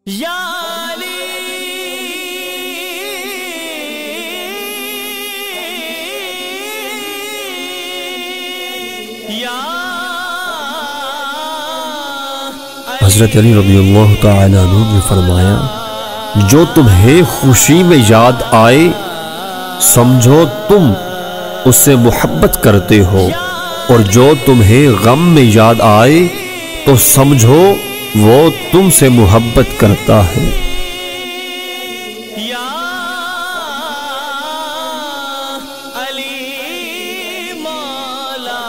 یا علی حضرت علی رضی اللہ تعالی عنہ نے فرمایا، جو تمہیں خوشی میں یاد آئے سمجھو تم اس سے محبت کرتے ہو، اور جو تمہیں غم میں یاد آئے تو سمجھو وہ تم سے محبت کرتا ہے۔ یا علی مولا۔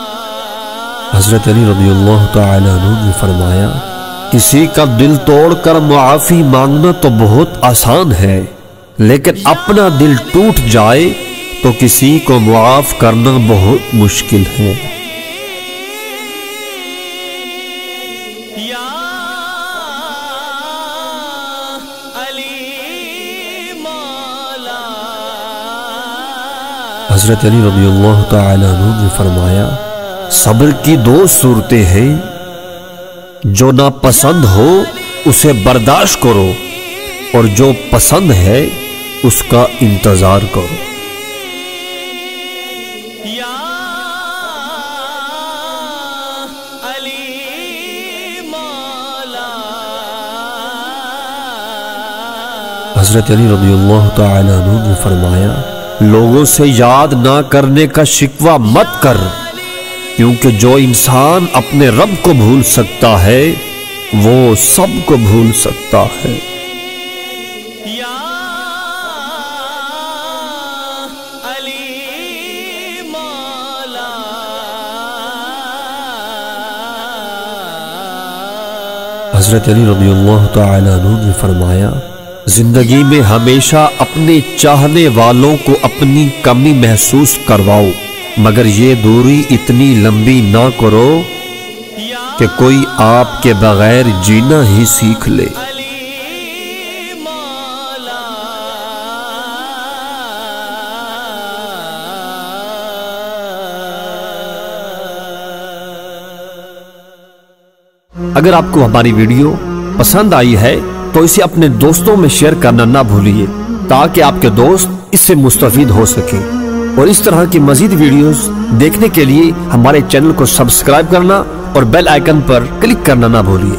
حضرت علی رضی اللہ تعالی عنہ نے فرمایا، کسی کا دل توڑ کر معافی مانگنا تو بہت آسان ہے، لیکن اپنا دل ٹوٹ جائے تو کسی کو معاف کرنا بہت مشکل ہے۔ یا علی مولا۔ حضرت علی رضی اللہ تعالی عنہ نے فرمایا، صبر کی دو صورتیں ہیں، جو ناپسند ہو اسے برداشت کرو، اور جو پسند ہے اس کا انتظار کرو۔ یا علی مولا۔ حضرت علی رضی اللہ تعالی عنہ نے فرمایا، لوگوں سے یاد نہ کرنے کا شکوہ مت کر، کیونکہ جو انسان اپنے رب کو بھول سکتا ہے وہ سب کو بھول سکتا ہے۔ یا علی مولا۔ حضرت علی رضی اللہ تعالی عنہ نے فرمایا، زندگی میں ہمیشہ اپنے چاہنے والوں کو اپنی کمی محسوس کرواؤ، مگر یہ دوری اتنی لمبی نہ کرو کہ کوئی آپ کے بغیر جینا ہی سیکھ لے۔ علی مولا۔ اگر آپ کو ہماری ویڈیو پسند آئی ہے تو اسے اپنے دوستوں میں شیئر کرنا نہ بھولیے، تاکہ آپ کے دوست اس سے مستفید ہو سکیں، اور اس طرح کی مزید ویڈیوز دیکھنے کے لیے ہمارے چینل کو سبسکرائب کرنا اور بیل آئیکن پر کلک کرنا نہ بھولیے۔